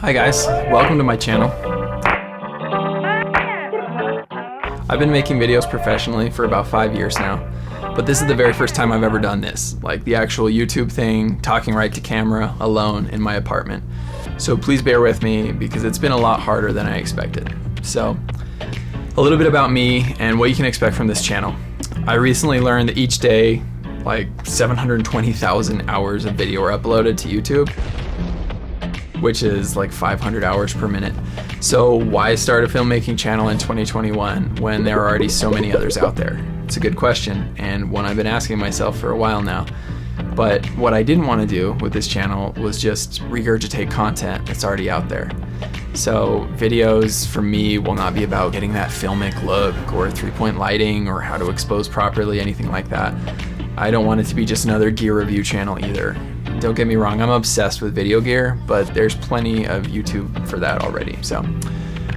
Hi guys, welcome to my channel. I've been making videos professionally for about 5 years now, but this is the very first time I've ever done this, like the actual YouTube thing, talking right to camera, alone in my apartment. So please bear with me because it's been a lot harder than I expected. So, a little bit about me and what you can expect from this channel. I recently learned that each day, like 720,000 hours of video are uploaded to YouTube, which is like 500 hours per minute. So why start a filmmaking channel in 2021 when there are already so many others out there? It's a good question, and one I've been asking myself for a while now. But what I didn't want to do with this channel was just regurgitate content that's already out there. So videos for me will not be about getting that filmic look or three-point lighting or how to expose properly, anything like that. I don't want it to be just another gear review channel either. Don't get me wrong, I'm obsessed with video gear, but there's plenty of YouTube for that already. So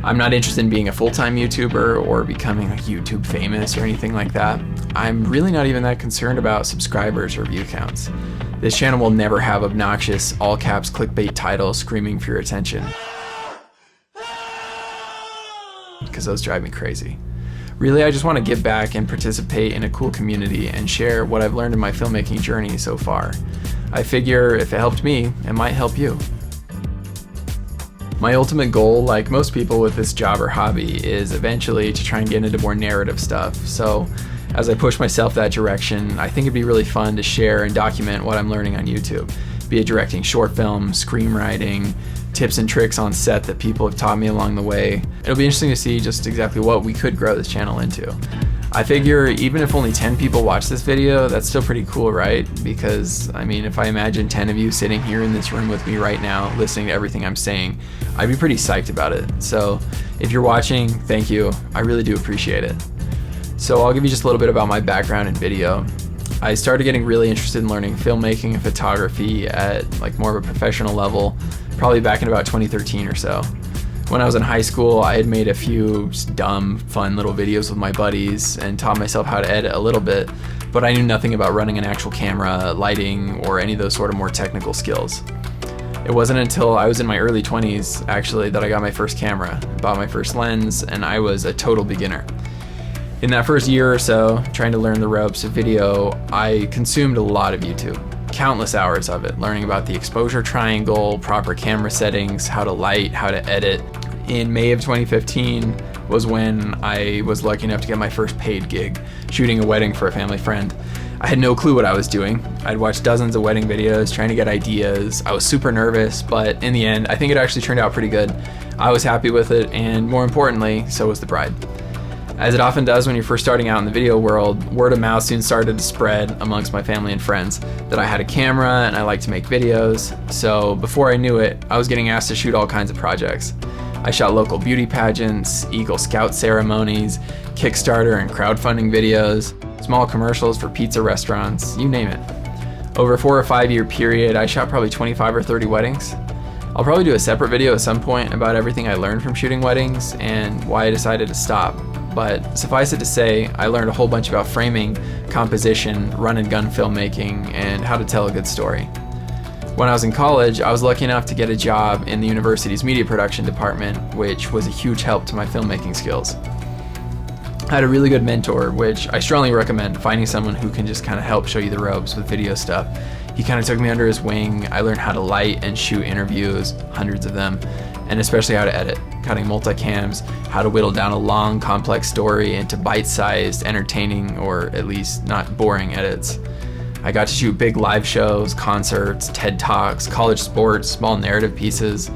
I'm not interested in being a full-time YouTuber or becoming a YouTube famous or anything like that. I'm really not even that concerned about subscribers or view counts. This channel will never have obnoxious, all caps clickbait titles screaming for your attention, because those drive me crazy. Really, I just want to give back and participate in a cool community and share what I've learned in my filmmaking journey so far. I figure if it helped me, it might help you. My ultimate goal, like most people with this job or hobby, is eventually to try and get into more narrative stuff. So as I push myself that direction, I think it'd be really fun to share and document what I'm learning on YouTube, be it directing short films, screenwriting, tips and tricks on set that people have taught me along the way. It'll be interesting to see just exactly what we could grow this channel into. I figure even if only 10 people watch this video, that's still pretty cool, right? Because, I mean, if I imagine 10 of you sitting here in this room with me right now, listening to everything I'm saying, I'd be pretty psyched about it. So if you're watching, thank you. I really do appreciate it. So I'll give you just a little bit about my background in video. I started getting really interested in learning filmmaking and photography at like more of a professional level, probably back in about 2013 or so. When I was in high school, I had made a few dumb, fun little videos with my buddies and taught myself how to edit a little bit, but I knew nothing about running an actual camera, lighting, or any of those sort of more technical skills. It wasn't until I was in my early 20s, actually, that I got my first camera, bought my first lens, and I was a total beginner. In that first year or so, trying to learn the ropes of video, I consumed a lot of YouTube. Countless hours of it, learning about the exposure triangle, proper camera settings, how to light, how to edit. In May of 2015 was when I was lucky enough to get my first paid gig, shooting a wedding for a family friend. I had no clue what I was doing. I'd watched dozens of wedding videos, trying to get ideas. I was super nervous, but in the end, I think it actually turned out pretty good. I was happy with it, and more importantly, so was the bride. As it often does when you're first starting out in the video world, word of mouth soon started to spread amongst my family and friends that I had a camera and I liked to make videos. So before I knew it, I was getting asked to shoot all kinds of projects. I shot local beauty pageants, Eagle Scout ceremonies, Kickstarter and crowdfunding videos, small commercials for pizza restaurants, you name it. Over a 4 or 5 year period, I shot probably 25 or 30 weddings. I'll probably do a separate video at some point about everything I learned from shooting weddings and why I decided to stop. But suffice it to say, I learned a whole bunch about framing, composition, run and gun filmmaking, and how to tell a good story. When I was in college, I was lucky enough to get a job in the university's media production department, which was a huge help to my filmmaking skills. I had a really good mentor, which I strongly recommend finding someone who can just kind of help show you the ropes with video stuff. He kind of took me under his wing. I learned how to light and shoot interviews, hundreds of them, and especially how to edit, cutting multicams, how to whittle down a long, complex story into bite-sized, entertaining, or at least not boring edits. I got to shoot big live shows, concerts, TED Talks, college sports, small narrative pieces,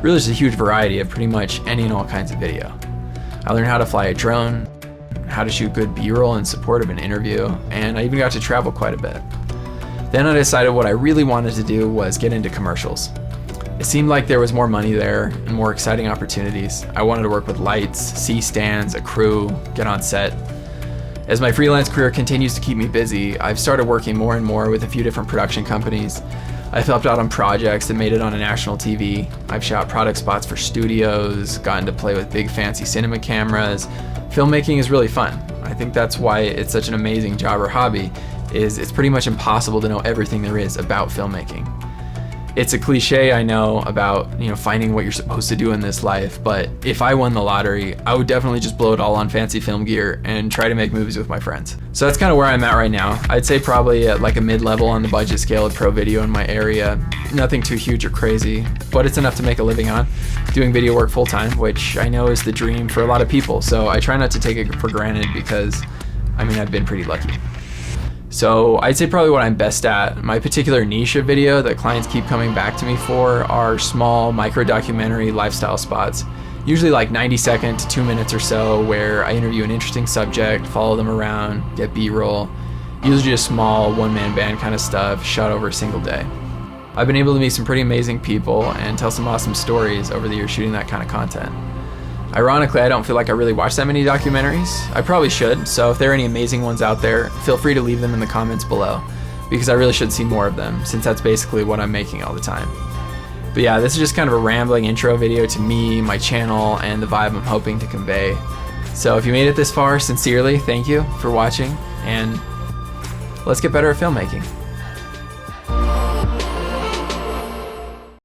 really just a huge variety of pretty much any and all kinds of video. I learned how to fly a drone, how to shoot good B-roll in support of an interview, and I even got to travel quite a bit. Then I decided what I really wanted to do was get into commercials. It seemed like there was more money there and more exciting opportunities. I wanted to work with lights, C-stands, a crew, get on set. As my freelance career continues to keep me busy, I've started working more and more with a few different production companies. I've helped out on projects that made it on a national TV. I've shot product spots for studios, gotten to play with big fancy cinema cameras. Filmmaking is really fun. I think that's why it's such an amazing job or hobby, is it's pretty much impossible to know everything there is about filmmaking. It's a cliche, I know, about, finding what you're supposed to do in this life, but if I won the lottery, I would definitely just blow it all on fancy film gear and try to make movies with my friends. So that's kind of where I'm at right now. I'd say probably at like a mid-level on the budget scale of pro video in my area. Nothing too huge or crazy, but it's enough to make a living on, doing video work full-time, which I know is the dream for a lot of people. So I try not to take it for granted because, I've been pretty lucky. So I'd say probably what I'm best at, my particular niche of video that clients keep coming back to me for, are small micro documentary lifestyle spots, usually like 90 seconds to 2 minutes or so, where I interview an interesting subject, follow them around, get B-roll, usually just small one-man band kind of stuff shot over a single day. I've been able to meet some pretty amazing people and tell some awesome stories over the years shooting that kind of content. Ironically, I don't feel like I really watch that many documentaries. I probably should, so if there are any amazing ones out there, feel free to leave them in the comments below, because I really should see more of them, since that's basically what I'm making all the time. But yeah, this is just kind of a rambling intro video to me, my channel, and the vibe I'm hoping to convey. So if you made it this far, sincerely, thank you for watching, and let's get better at filmmaking.